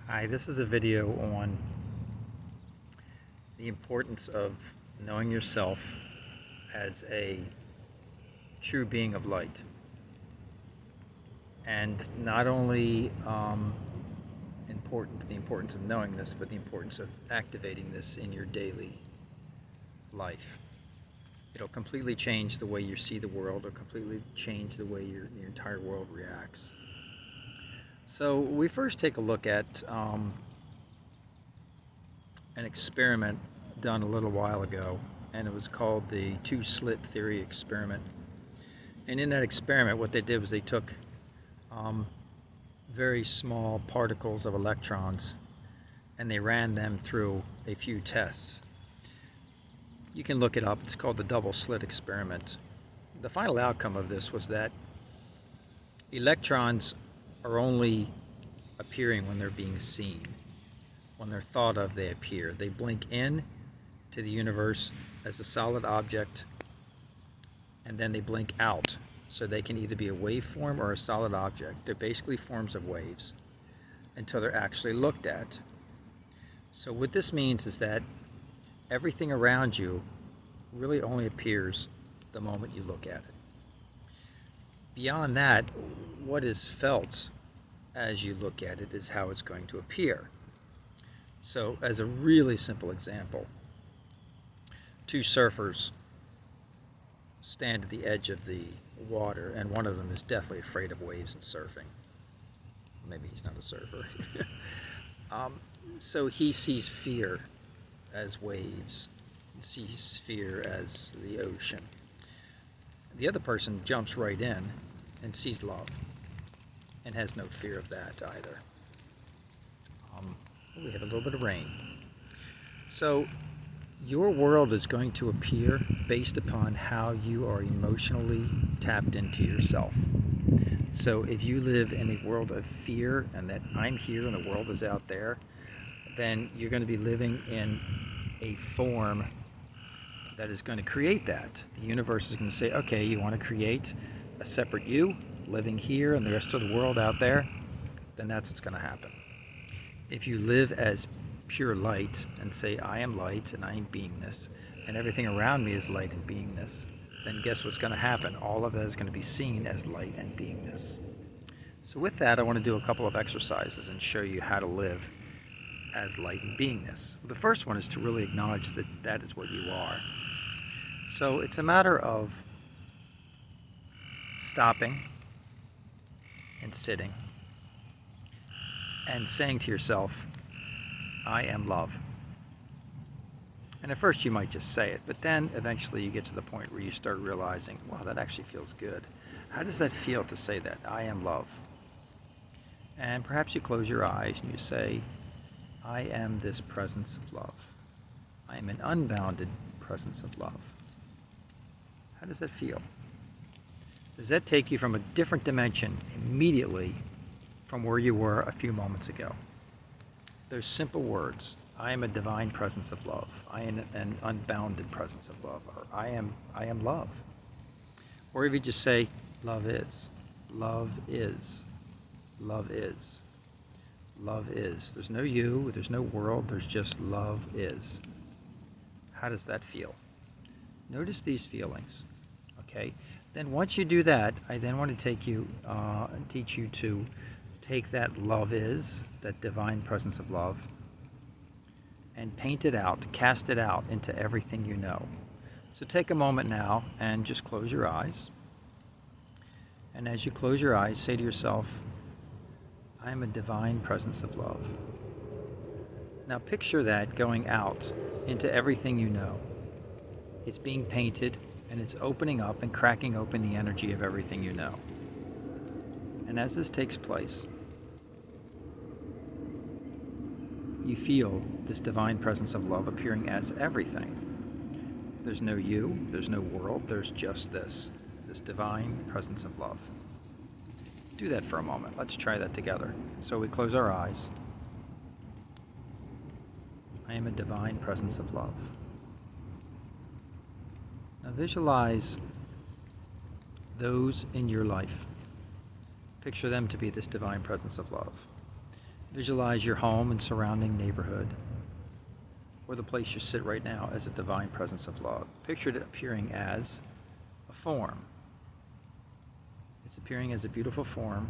Hi, this is a video on the importance of knowing yourself as a true being of light. And not only the importance of knowing this, but the importance of activating this in your daily life. It'll completely change the way you see the world, or completely change the way your entire world reacts. So we first take a look at an experiment done a little while ago, and it was called the two-slit theory experiment. And in that experiment, what they did was they took very small particles of electrons and they ran them through a few tests. You can look it up. It's called the double slit experiment. The final outcome of this was that electrons are only appearing when they're being seen. When they're thought of, they appear. They blink in to the universe as a solid object, and then they blink out. So they can either be a waveform or a solid object. They're basically forms of waves until they're actually looked at. So what this means is that everything around you really only appears the moment you look at it. Beyond that, what is felt as you look at it is how it's going to appear. So as a really simple example, two surfers stand at the edge of the water, and one of them is deathly afraid of waves and surfing. Maybe he's not a surfer. So he sees fear as waves. He sees fear as the ocean. The other person jumps right in and sees love and has no fear of that either. We have a little bit of rain. So your world is going to appear based upon how you are emotionally tapped into yourself. So if you live in a world of fear and that I'm here and the world is out there, then you're going to be living in a form that is going to create that. The universe is going to say, okay, you want to create a separate you living here and the rest of the world out there, then that's what's going to happen. If you live as pure light and say, I am light and I am beingness, and everything around me is light and beingness, then guess what's going to happen? All of that is going to be seen as light and beingness. So with that, I want to do a couple of exercises and show you how to live as light and beingness. The first one is to really acknowledge that that is what you are. So it's a matter of stopping and sitting and saying to yourself, I am love. And at first you might just say it, but then eventually you get to the point where you start realizing, wow, that actually feels good. How does that feel to say that? I am love. And perhaps you close your eyes and you say, I am this presence of love. I am an unbounded presence of love. How does that feel? Does that take you from a different dimension immediately from where you were a few moments ago? Those simple words, I am a divine presence of love. I am an unbounded presence of love. Or I am love. Or if you just say, love is, love is, love is, love is. There's no you, there's no world, there's just love is. How does that feel? Notice these feelings, okay? Then once you do that, I then want to teach you to take that love is, that divine presence of love, and paint it out, cast it out into everything you know. So take a moment now and just close your eyes. And as you close your eyes, say to yourself, I am a divine presence of love. Now picture that going out into everything you know. It's being painted and it's opening up and cracking open the energy of everything you know. And as this takes place, you feel this divine presence of love appearing as everything. There's no you, there's no world, there's just this divine presence of love. Do that for a moment. Let's try that together. So we close our eyes. I am a divine presence of love. Now visualize those in your life. Picture them to be this divine presence of love. Visualize your home and surrounding neighborhood, or the place you sit right now, as a divine presence of love. Picture it appearing as a form. It's appearing as a beautiful form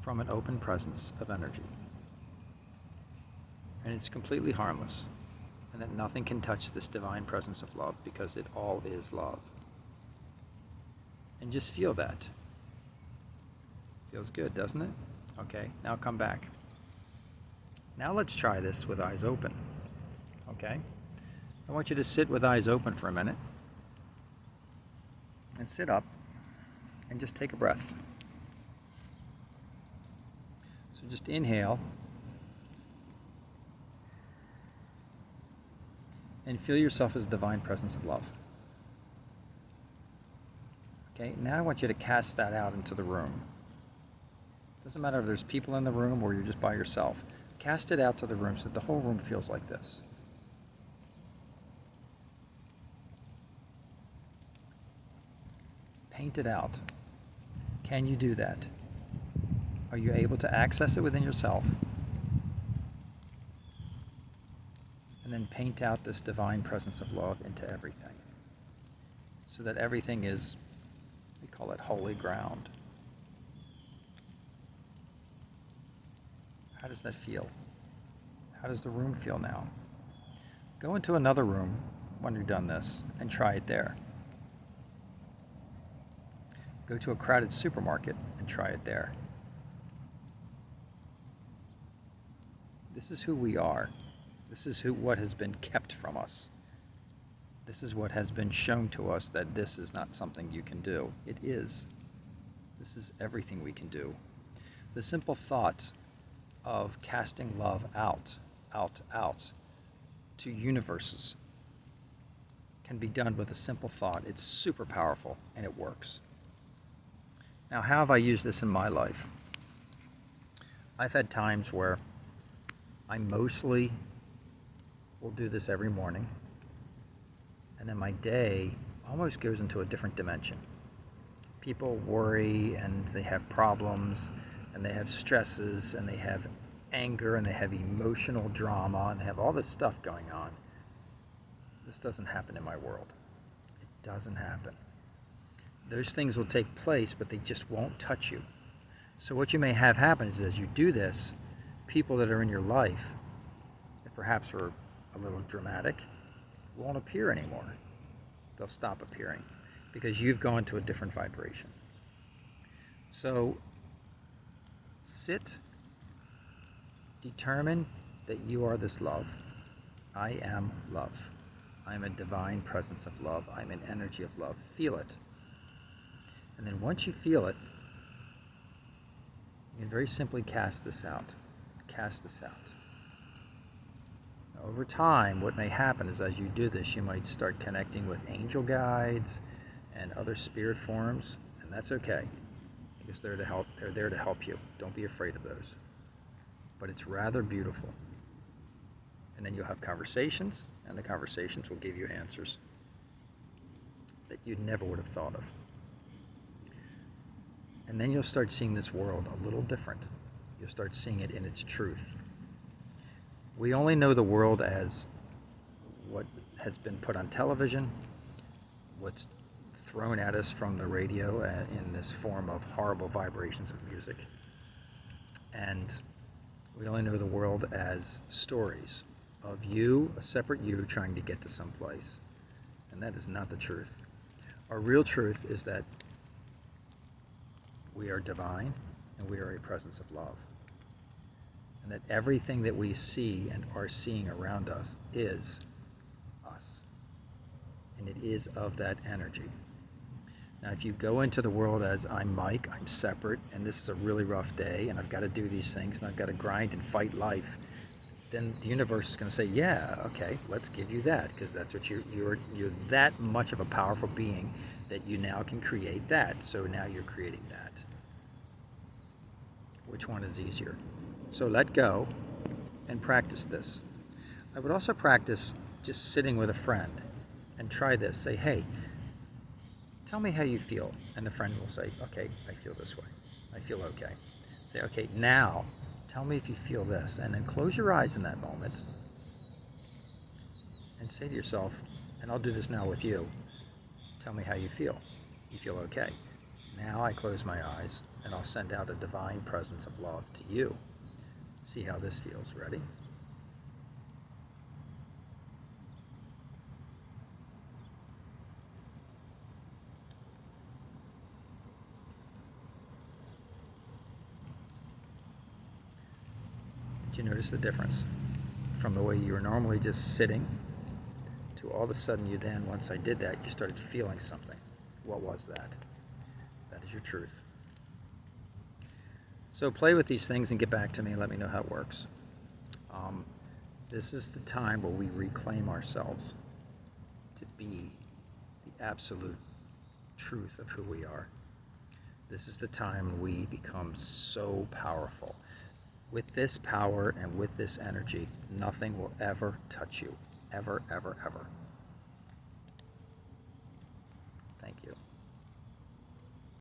from an open presence of energy. And it's completely harmless, and that nothing can touch this divine presence of love, because it all is love. And just feel that. Feels good, doesn't it? Okay, now come back. Now let's try this with eyes open. Okay? I want you to sit with eyes open for a minute. And sit up and just take a breath. So just inhale. And feel yourself as a divine presence of love. Okay, now I want you to cast that out into the room. Doesn't matter if there's people in the room or you're just by yourself. Cast it out to the room so that the whole room feels like this. Paint it out. Can you do that? Are you able to access it within yourself? And then paint out this divine presence of love into everything, so that everything is, we call it holy ground. How does that feel? How does the room feel now? Go into another room when you're done this and try it there. Go to a crowded supermarket and try it there. This is who we are. This is what has been kept from us. This is what has been shown to us, that this is not something you can do. It is. This is everything we can do. The simple thought of casting love out to universes can be done with a simple thought. It's super powerful, and it works. Now, how have I used this in my life? I've had times where I mostly will do this every morning, and then my day almost goes into a different dimension. People worry, and they have problems, and they have stresses, and they have anger, and they have emotional drama, and they have all this stuff going on. This doesn't happen in my world. It doesn't happen. Those things will take place, but they just won't touch you. So what you may have happen is, as you do this, people that are in your life that perhaps are a little dramatic won't appear anymore. They'll stop appearing because you've gone to a different vibration. So sit, determine that you are this love. I am love. I am a divine presence of love. I'm an energy of love. Feel it. And then once you feel it, you can very simply cast this out. Cast this out. Over time, what may happen is, as you do this, you might start connecting with angel guides and other spirit forms, and that's okay, because they're there to help you. Don't be afraid of those. But it's rather beautiful. And then you'll have conversations, and the conversations will give you answers that you never would have thought of. And then you'll start seeing this world a little different. You'll start seeing it in its truth. We only know the world as what has been put on television, what's thrown at us from the radio in this form of horrible vibrations of music. And we only know the world as stories of you, a separate you, trying to get to some place. And that is not the truth. Our real truth is that we are divine, and we are a presence of love. And that everything that we see and are seeing around us is us. And it is of that energy. Now, if you go into the world as, I'm Mike, I'm separate, and this is a really rough day, and I've got to do these things, and I've got to grind and fight life, then the universe is going to say, yeah, okay, let's give you that, because that's what you're that much of a powerful being that you now can create that. So now you're creating that. Which one is easier? So let go and practice this. I would also practice just sitting with a friend and try this. Say, hey, tell me how you feel. And the friend will say, okay, I feel this way. I feel okay. Say, okay, now Tell me if you feel this. And then close your eyes in that moment and say to yourself, and I'll do this now with you, tell me how you feel. You feel okay. Now I close my eyes and I'll send out a divine presence of love to you. See how this feels. Ready? Did you notice the difference from the way you were normally just sitting to all of a sudden you then, once I did that, you started feeling something? What was that? That is your truth. So play with these things and get back to me and let me know how it works. This is the time where we reclaim ourselves to be the absolute truth of who we are. This is the time we become so powerful. With this power and with this energy, nothing will ever touch you. Ever, ever, ever. Thank you.